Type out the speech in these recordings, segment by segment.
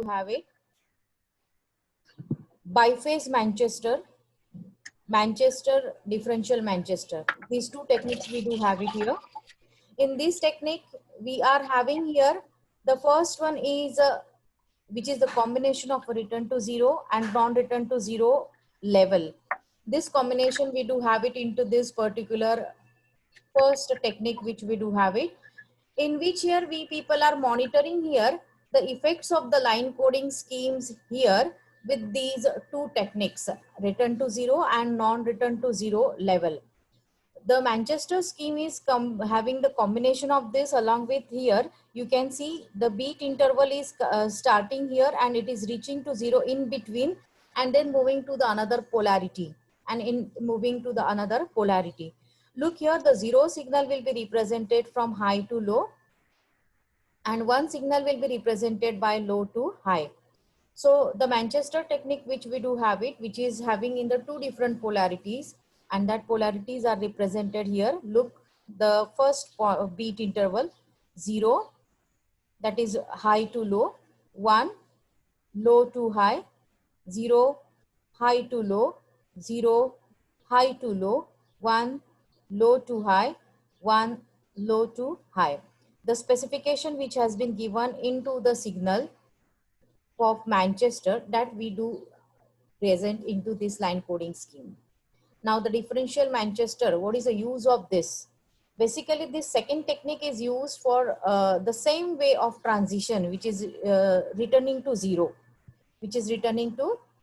have it. Biphase Manchester, Manchester differential Manchester. These two techniques we do have it here. In this technique, we are having here, the first one is which is the combination of a return to zero and non-return to zero level. This combination we do have it into this particular first technique which we do have it, in which here we people are monitoring here the effects of the line coding schemes here with these two techniques, return to zero and non-return to zero level. The Manchester scheme is having the combination of this, along with here you can see the beat interval is starting here and it is reaching to zero in between and then moving to the another polarity and in moving to the another polarity. Look here, the zero signal will be represented from high to low and one signal will be represented by low to high. So the Manchester technique which we do have it, which is having in the two different polarities, and that polarities are represented here. Look, the first beat interval 0, that is high to low, 1 low to high, 0 high to low, 0 high to low, 1 low to high, 1 low to high. The specification which has been given into the signal of Manchester that we do present into this line coding scheme. Now the differential Manchester, what is the use of this? Basically this second technique is used for the same way of transition, which is returning to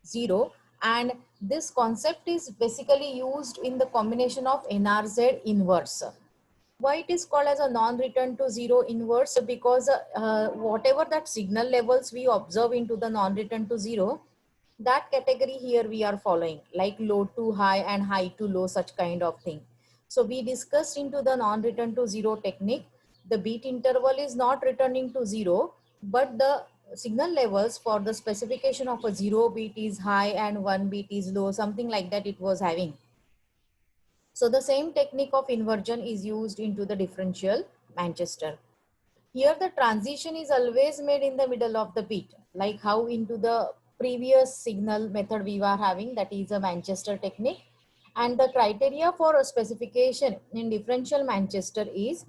zero, and this concept is basically used in the combination of NRZ inverse. Why it is called as a non-return to zero inverse? Because whatever that signal levels we observe into the non-return to zero, that category here we are following, like low to high and high to low, such kind of thing. So we discussed into the non-return to zero technique, the beat interval is not returning to zero, but the signal levels for the specification of a 0 beat is high and 1 beat is low, something like that it was having. So the same technique of inversion is used into the differential Manchester. Here the transition is always made in the middle of the beat, like how into the previous signal method we were having, that is a Manchester technique. And the criteria for a specification in differential Manchester is,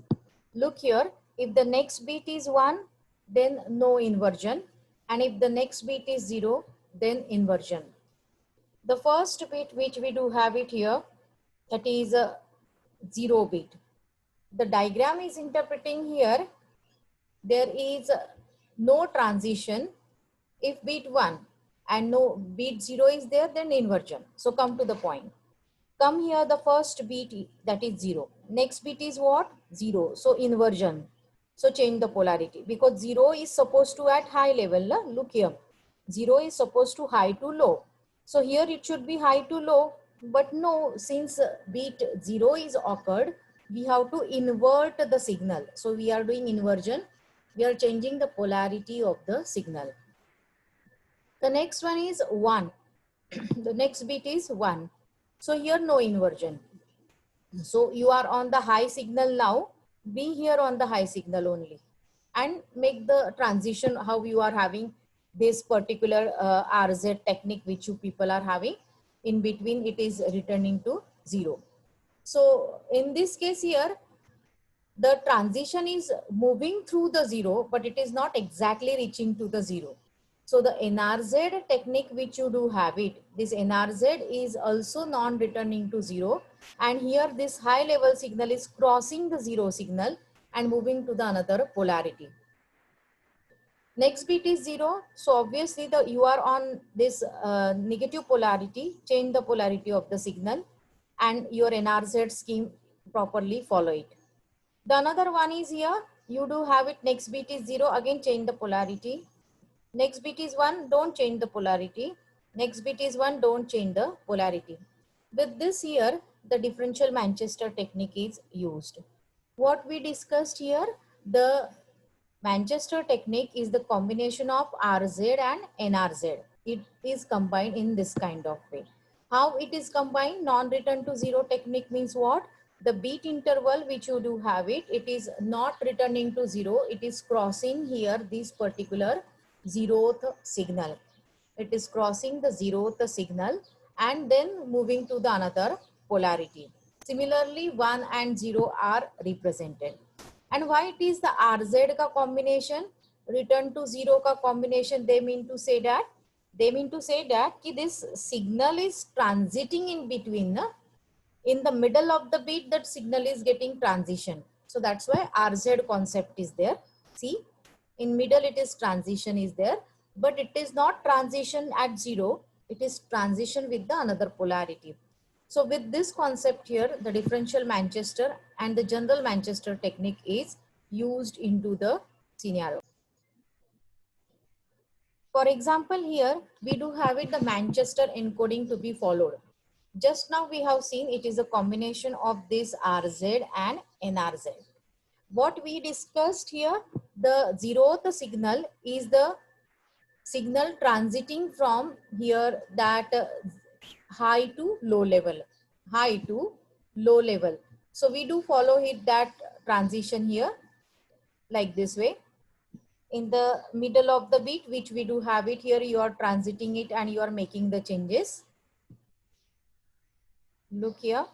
look here, if the next beat is 1, then no inversion. And if the next beat is 0, then inversion. The first bit which we do have it here, that is a 0 bit. The diagram is interpreting here, there is no transition if beat 1 and no beat 0 is there, then inversion. So come to the point. Come here, the first beat, that is 0. Next beat is what? 0. So inversion. So change the polarity, because 0 is supposed to at high level. Look here, 0 is supposed to high to low. So here it should be high to low, but no, since beat 0 is occurred, we have to invert the signal. So we are doing inversion. We are changing the polarity of the signal. The next one is 1. The next bit is 1. So here no inversion. So you are on the high signal now. Be here on the high signal only and make the transition how you are having this particular RZ technique which you people are having. In between it is returning to 0. So in this case here, the transition is moving through the 0, but it is not exactly reaching to the 0. So the NRZ technique which you do have it, this NRZ is also non-returning to 0. And here this high level signal is crossing the 0 signal and moving to the another polarity. Next bit is 0. So obviously you are on this negative polarity, change the polarity of the signal and your NRZ scheme properly follow it. The another one is here, you do have it, next bit is 0, again change the polarity. Next bit is 1, don't change the polarity. Next bit is 1, don't change the polarity. With this here, the differential Manchester technique is used. What we discussed here, the Manchester technique is the combination of RZ and NRZ. It is combined in this kind of way. How it is combined? Non-return to 0 technique means what? The beat interval which you do have it, it is not returning to 0. It is crossing here this particular zeroth signal. It is crossing the zeroth signal and then moving to the another polarity. Similarly, 1 and 0 are represented. And why it is the RZ ka combination, return to 0 ka combination, they mean to say that ki this signal is transiting in between, na? In the middle of the beat, that signal is getting transition. So that's why RZ concept is there. See, in middle it is transition is there, but it is not transition at 0. It is transition with the another polarity. So with this concept here, the differential Manchester and the general Manchester technique is used into the scenario. For example, here we do have it the Manchester encoding to be followed. Just now we have seen it is a combination of this RZ and NRZ. What we discussed here, the zeroth signal is the signal transiting from here that high to low level, high to low level. So we do follow it that transition here like this way. In the middle of the beat, which we do have it here, you are transiting it and you are making the changes. Look here,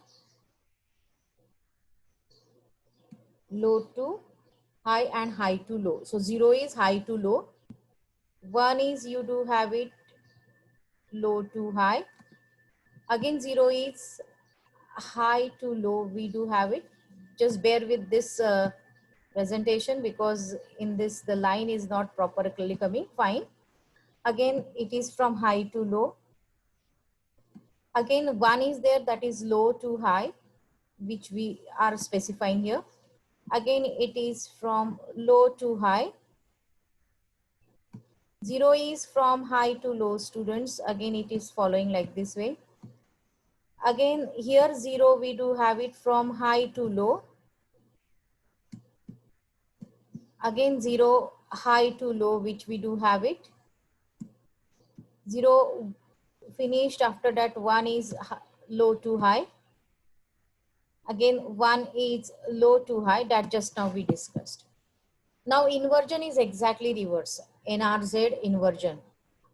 low to high and high to low. So 0 is high to low. 1 is you do have it low to high. Again 0 is high to low, we do have it. Just bear with this presentation because in this the line is not properly coming. Fine. Again it is from high to low. Again 1 is there, that is low to high, which we are specifying here. Again it is from low to high. 0 is from high to low, students. Again it is following like this way. Again here 0 we do have it from high to low. Again 0 high to low, which we do have it. 0 finished, after that 1 is low to high. Again 1 is low to high, that just now we discussed. Now inversion is exactly reverse, NRZ inversion,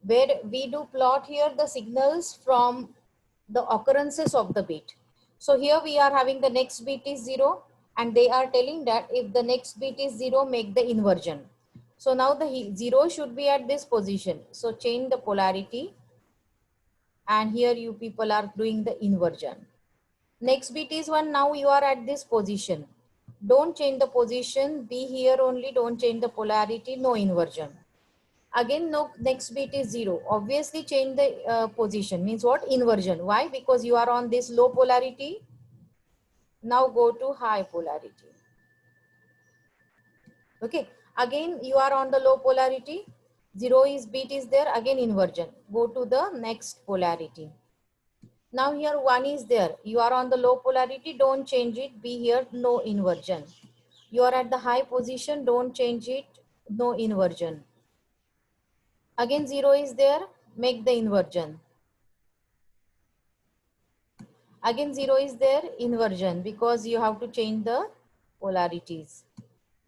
where we do plot here the signals from the occurrences of the bit. So here we are having the next bit is 0 and they are telling that if the next bit is 0, make the inversion. So now the 0 should be at this position. So change the polarity and here you people are doing the inversion. Next bit is 1, now you are at this position. Don't change the position, be here only, don't change the polarity, no inversion. Again, no, next bit is 0. Obviously change the position, means what? Inversion. Why? Because you are on this low polarity. Now go to high polarity. Okay. Again, you are on the low polarity. 0 is bit is there. Again, inversion. Go to the next polarity. Now here 1 is there. You are on the low polarity. Don't change it. Be here. No inversion. You are at the high position. Don't change it. No inversion. Again 0 is there. Make the inversion. Again 0 is there, inversion, because you have to change the polarities.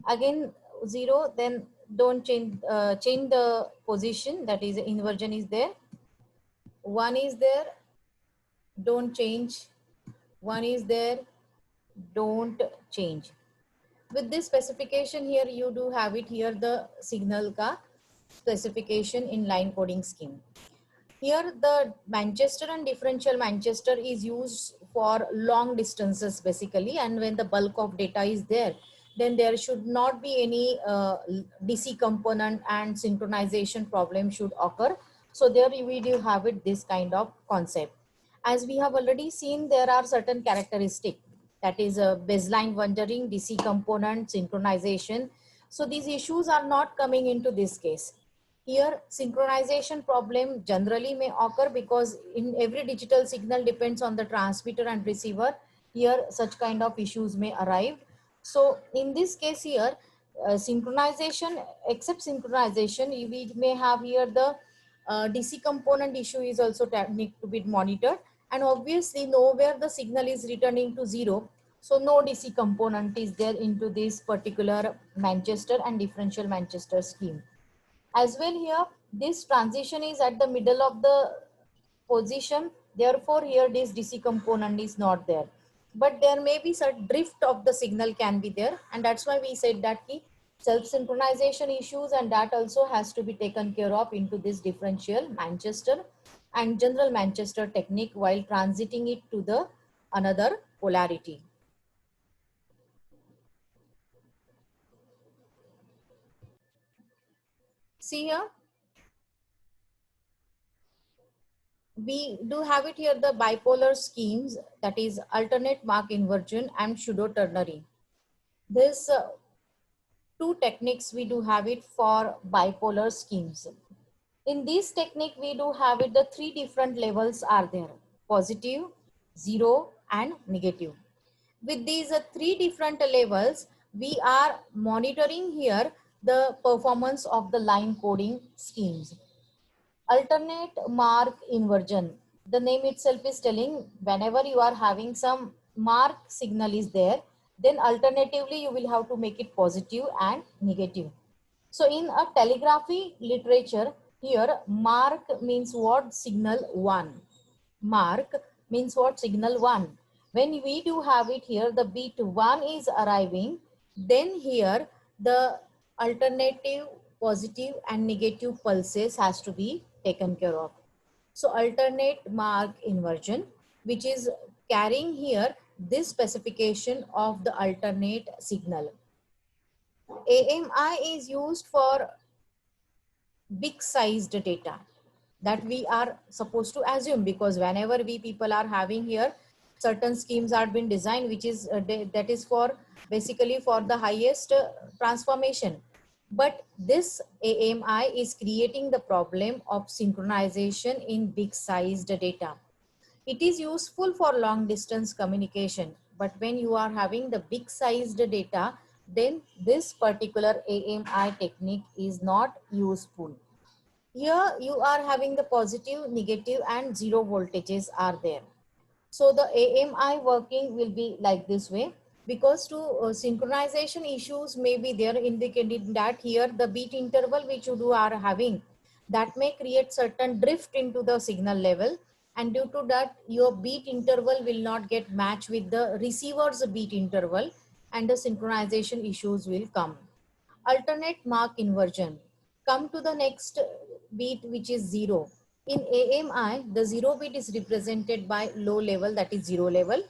Again 0, then don't change change the position, that is inversion is there. 1 is there, don't change. 1 is there, don't change. With this specification here, you do have it here, the signal ka specification in line coding scheme. Here the Manchester and differential Manchester is used for long distances basically, and when the bulk of data is there, then there should not be any DC component and synchronization problem should occur. So there we do have it, this kind of concept. As we have already seen, there are certain characteristics, that is a baseline wandering, DC component, synchronization. So these issues are not coming into this case. Here synchronization problem generally may occur because in every digital signal depends on the transmitter and receiver. Here such kind of issues may arrive. So in this case here, synchronization, except synchronization, we may have here the DC component issue is also need to be monitored, and obviously nowhere the signal is returning to 0. So no DC component is there into this particular Manchester and differential Manchester scheme. As well here, this transition is at the middle of the position. Therefore, here this DC component is not there. But there may be some drift of the signal can be there. And that's why we said that the self-synchronization issues, and that also has to be taken care of into this differential Manchester and general Manchester technique while transiting it to the another polarity. See here, we do have it here, the bipolar schemes, that is alternate Mach inversion and pseudo ternary. This two techniques we do have it for bipolar schemes. In this technique, we do have it, the three different levels are there: positive, zero, and negative. With these three different levels, we are monitoring here the performance of the line coding schemes. Alternate Mach inversion, the name itself is telling whenever you are having some Mach signal is there, then alternatively you will have to make it positive and negative. So in a telegraphy literature, here Mach means what? Signal 1. Mach means what? Signal 1. When we do have it here, the beat 1 is arriving, then here the alternative positive and negative pulses has to be taken care of. So alternate Mach inversion, which is carrying here this specification of the alternate signal. AMI is used for big sized data that we are supposed to assume, because whenever we people are having here certain schemes are been designed which is that is for basically for the highest transformation. But this AMI is creating the problem of synchronization in big sized data. It is useful for long distance communication, but when you are having the big sized data, then this particular AMI technique is not useful. Here you are having the positive, negative, and zero voltages are there. So the AMI working will be like this way, because to synchronization issues may be there, indicating that here the beat interval which you do are having, that may create certain drift into the signal level, and due to that your beat interval will not get matched with the receiver's beat interval, and the synchronization issues will come. Alternate Mach inversion. Come to the next beat, which is zero. In AMI, the zero bit is represented by low level, that is zero level,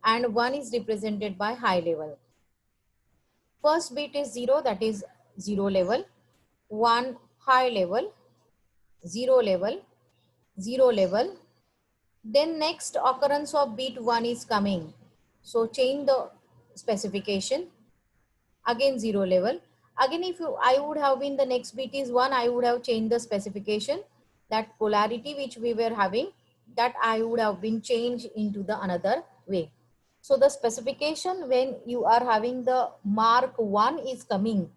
and one is represented by high level. First bit is zero, that is zero level, one high level, zero level, zero level. Then next occurrence of bit one is coming. So change the specification. Again zero level. Again, if you, I would have been the next bit is one, I would have changed the specification. That polarity which we were having, that I would have been changed into the another way. So the specification when you are having the Mach 1 is coming,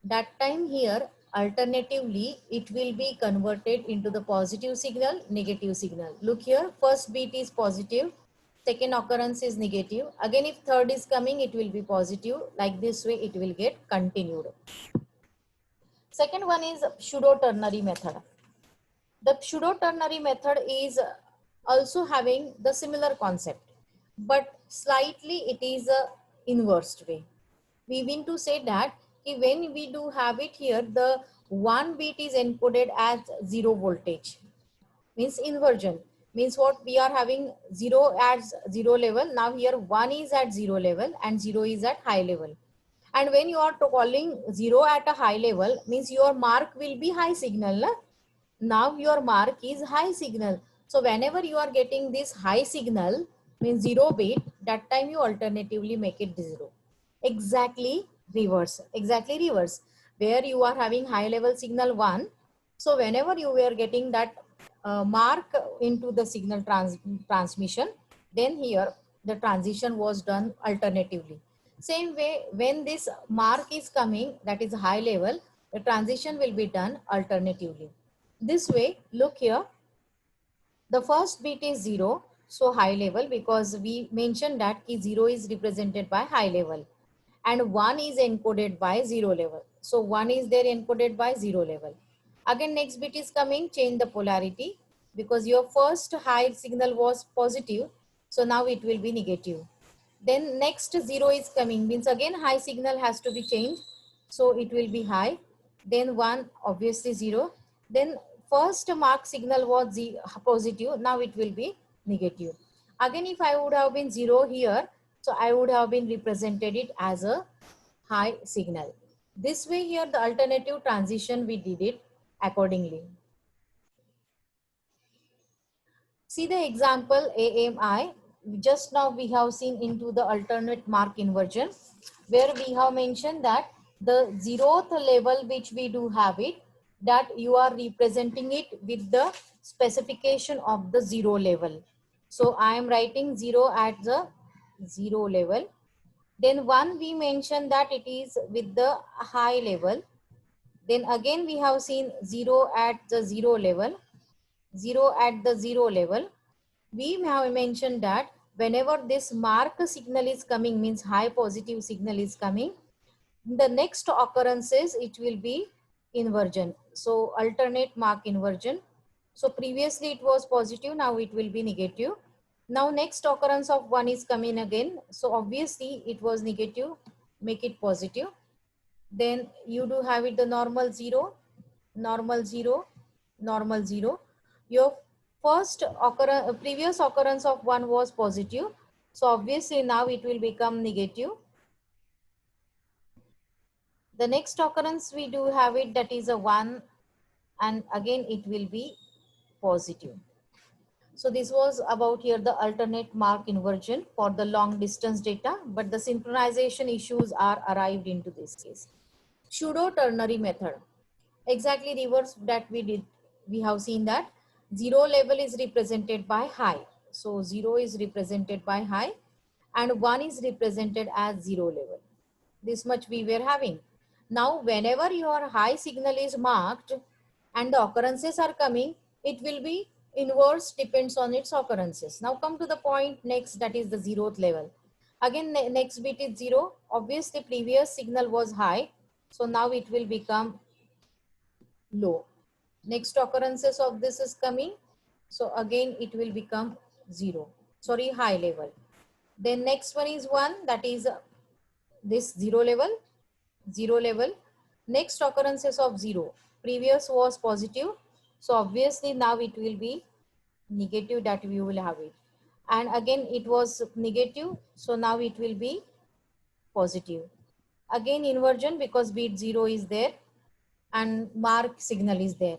that time here alternatively it will be converted into the positive signal, negative signal. Look here, first beat is positive, second occurrence is negative. Again, if third is coming, it will be positive. Like this way it will get continued. Second one is pseudo ternary method. The pseudo ternary method is also having the similar concept, but slightly it is a inversed way. We mean to say that when we do have it here, the one bit is encoded as zero voltage, means inversion. Means what? We are having zero at zero level. Now here one is at zero level and zero is at high level. And when you are calling zero at a high level, means your Mach will be high signal. Na? Now your Mach is high signal. So whenever you are getting this high signal, means zero bit, that time you alternatively make it zero. Exactly reverse. Exactly reverse. Where you are having high level signal 1. So whenever you were getting that Mach into the signal transmission, then here the transition was done alternatively. Same way, when this Mach is coming, that is high level, the transition will be done alternatively. This way, look here, the first bit is zero, so high level, because we mentioned that zero is represented by high level. and 1 is encoded by 0 level. So 1 is there encoded by 0 level. Again, next bit is coming, change the polarity, because your first high signal was positive. So now it will be negative. Then next 0 is coming, means again high signal has to be changed. So it will be high. Then 1, obviously 0. Then first mark signal was positive. Now it will be negative. Again, if I would have been 0 here, so I would have been represented it as a high signal. This way here, the alternative transition, we did it accordingly. See the example AMI. Just now we have seen into the alternate mark inversion, where we have mentioned that the 0th level which we do have it, that you are representing it with the specification of the 0 level. So I am writing 0 at the 0 level. Then 1 we mentioned that it is with the high level. Then again we have seen 0 at the 0 level, 0 at the 0 level. We have mentioned that whenever this mark signal is coming, means high positive signal is coming, the next occurrences it will be inversion. So alternate mark inversion. So previously it was positive, now it will be negative. Now next occurrence of 1 is coming again. So obviously it was negative, make it positive. Then you do have it the normal 0, normal 0, normal 0. Your first occurrence, previous occurrence of 1 was positive. So obviously now it will become negative. The next occurrence we do have it, that is a 1, and again it will be positive. So this was about here the alternate mark inversion for the long distance data, but the synchronization issues are arrived into this case. Pseudo ternary method. Exactly reverse that we did. We have seen that 0 level is represented by high. So 0 is represented by high and 1 is represented as 0 level. This much we were having. Now whenever your high signal is marked and the occurrences are coming, it will be inverse, depends on its occurrences. Now come to the point next, that is the 0th level. Again next bit is 0. Obviously previous signal was high. So now it will become low. Next occurrences of this is coming. So again it will become 0. Sorry, high level. Then next one is 1, that is this 0 level, 0 level. Next occurrences of 0. Previous was positive. So obviously now it will be negative, that we will have it. And again it was negative. So now it will be positive. Again inversion, because bit 0 is there and mark signal is there.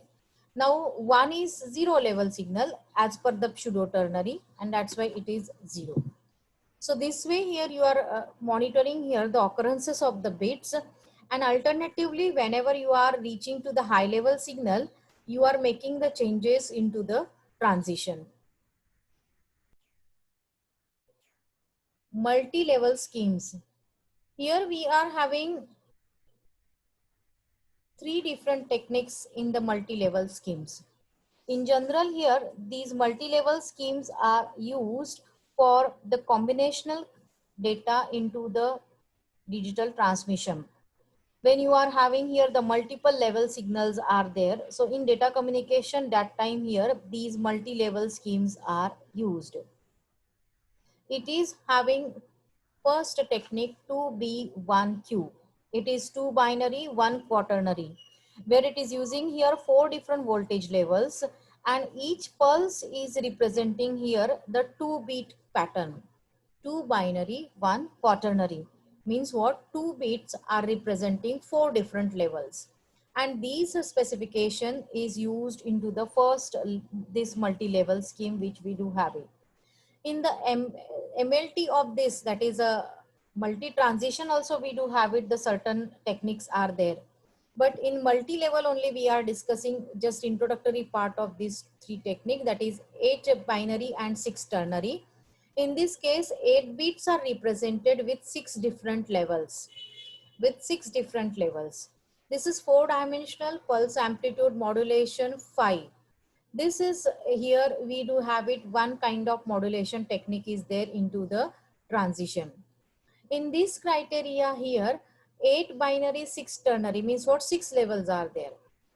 Now 1 is 0 level signal as per the pseudo ternary, and that's why it is 0. So this way here you are monitoring here the occurrences of the bits, and alternatively whenever you are reaching to the high level signal, you are making the changes into the transition. Multi-level schemes. Here we are having 3 different techniques in the multi-level schemes. In general here, these multi-level schemes are used for the combinational data into the digital transmission. When you are having here the multiple level signals are there. So in data communication, that time here, these multi-level schemes are used. It is having first technique 2B1Q. It is 2 binary, 1 quaternary, where it is using here 4 different voltage levels, and each pulse is representing here the 2-bit pattern. 2 binary, 1 quaternary. Means what? 2 bits are representing 4 different levels. And these specification is used into the first, this multi-level scheme which we do have it. In the MLT of this, that is a multi-transition also we do have it, the certain techniques are there. But in multi-level only we are discussing just introductory part of these 3 technique, that is 8 binary and 6 ternary. In this case, 8 bits are represented with 6 different levels. With 6 different levels. This is 4-dimensional pulse amplitude modulation 5. This is here we do have it, one kind of modulation technique is there into the transition. In this criteria here, 8 binary, 6 ternary means what? 6 levels are there.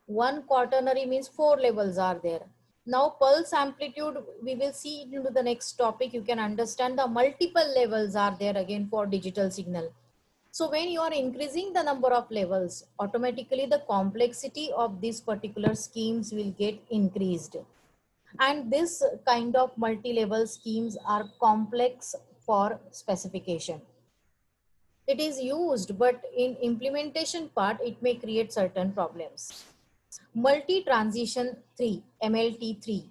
1 quaternary means 4 levels are there. Now pulse amplitude, we will see into the next topic. You can understand the multiple levels are there again for digital signal. So when you are increasing the number of levels, automatically the complexity of these particular schemes will get increased. And this kind of multi-level schemes are complex for specification. It is used, but in implementation part, it may create certain problems. Multi-transition 3, MLT3.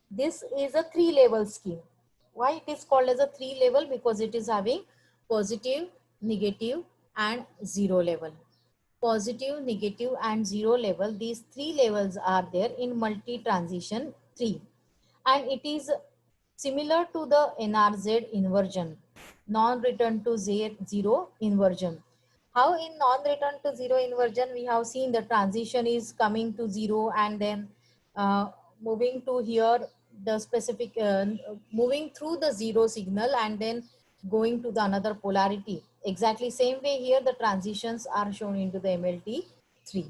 This is a 3-level scheme. Why it is called as a 3-level? Because it is having positive, negative, and 0 level. Positive, negative, and 0 level. These 3 levels are there in multi-transition 3. And it is similar to the NRZ inversion, non-return to zero inversion. How in non-return to zero inversion, we have seen the transition is coming to 0 and then moving to here, the specific, moving through the 0 signal and then going to the another polarity. Exactly same way here, the transitions are shown into the MLT3.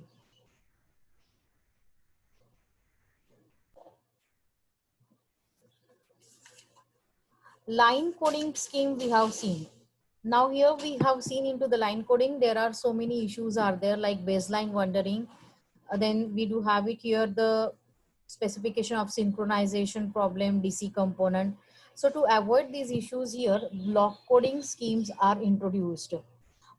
Line coding scheme we have seen. Now here we have seen into the line coding, there are so many issues are there like baseline wandering. Then we do have it here, the specification of synchronization problem, DC component. So to avoid these issues here, block coding schemes are introduced.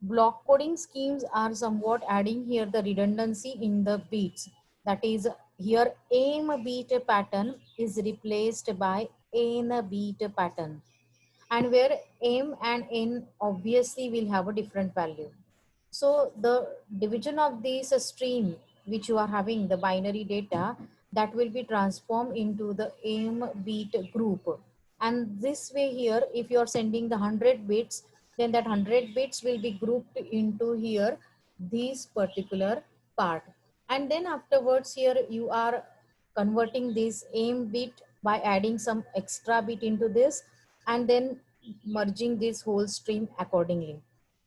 Block coding schemes are somewhat adding here the redundancy in the beats. That is here aim beat pattern is replaced by n beat pattern, and where m and n obviously will have a different value. So the division of this stream which you are having, the binary data, that will be transformed into the m bit group. And this way here, if you are sending the 100 bits, then that 100 bits will be grouped into here, this particular part. And then afterwards here, you are converting this m bit by adding some extra bit into this and then merging this whole stream accordingly.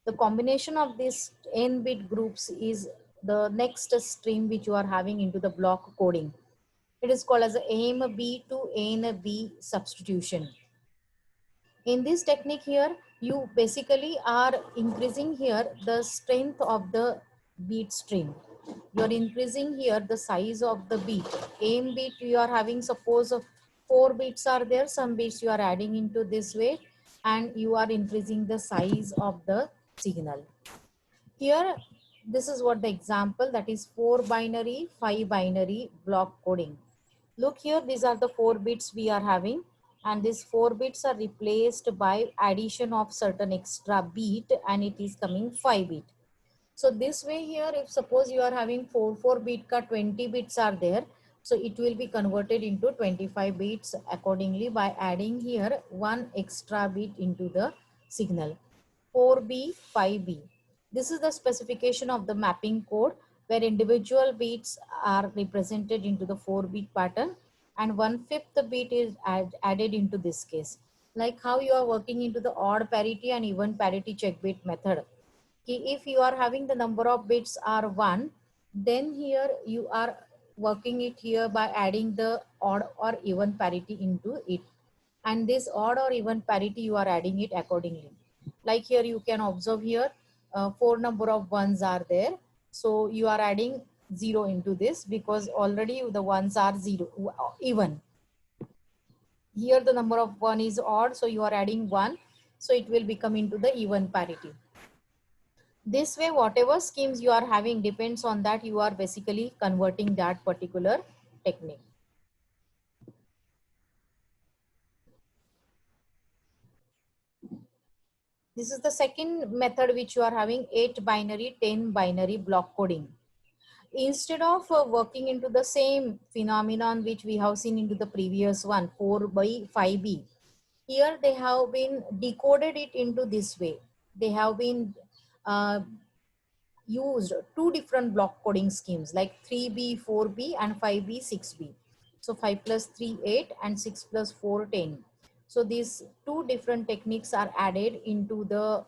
The combination of these n bit groups is the next stream which you are having into the block coding. It is called as aim B to n B substitution. In this technique here, you basically are increasing here the strength of the beat stream. You are increasing here the size of the beat. Aim beat you are having, suppose 4 bits are there, some bits you are adding into this way, and you are increasing the size of the signal. Here, this is what the example, that is 4 binary, 5 binary block coding. Look here, these are the 4 bits we are having, and these 4 bits are replaced by addition of certain extra bit, and it is coming 5 bit. So this way here, if suppose you are having 4 bit ka 20 bits are there, so it will be converted into 25 bits accordingly by adding here one extra bit into the signal. 4B, 5B. This is the specification of the mapping code where individual bits are represented into the 4-bit pattern and 1/5 bit is added into this case. Like how you are working into the odd parity and even parity check bit method. If you are having the number of bits are 1, then here you are working it here by adding the odd or even parity into it. And this odd or even parity you are adding it accordingly. Like here you can observe here 4 number of ones are there. So you are adding 0 into this because already the ones are 0 even. Here the number of 1 is odd, so you are adding 1. So it will become into the even parity. This way, whatever schemes you are having depends on that you are basically converting that particular technique. This is the second method which you are having, 8 binary, 10 binary block coding. Instead of working into the same phenomenon which we have seen into the previous one, 4 by 5B, here they have been decoded it into this way. They have been used 2 different block coding schemes like 3B, 4B and 5B, 6B. So 5 plus 3, 8 and 6 plus 4, 10. So these 2 different techniques are added into the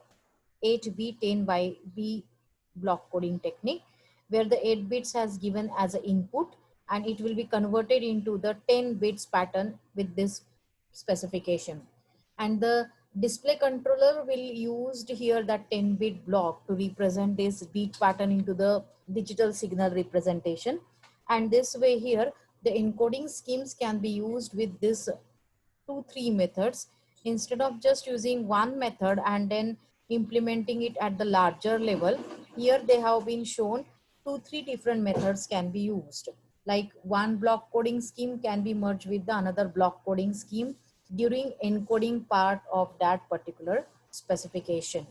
8B 10 by B block coding technique, where the 8 bits has given as an input and it will be converted into the 10 bits pattern with this specification. And the display controller will used here that 10-bit block to represent this beat pattern into the digital signal representation. And this way here, the encoding schemes can be used with this 2 3 methods instead of just using one method and then implementing it at the larger level. Here they have been shown 2 3 different methods can be used, like one block coding scheme can be merged with the another block coding scheme during encoding part of that particular specification.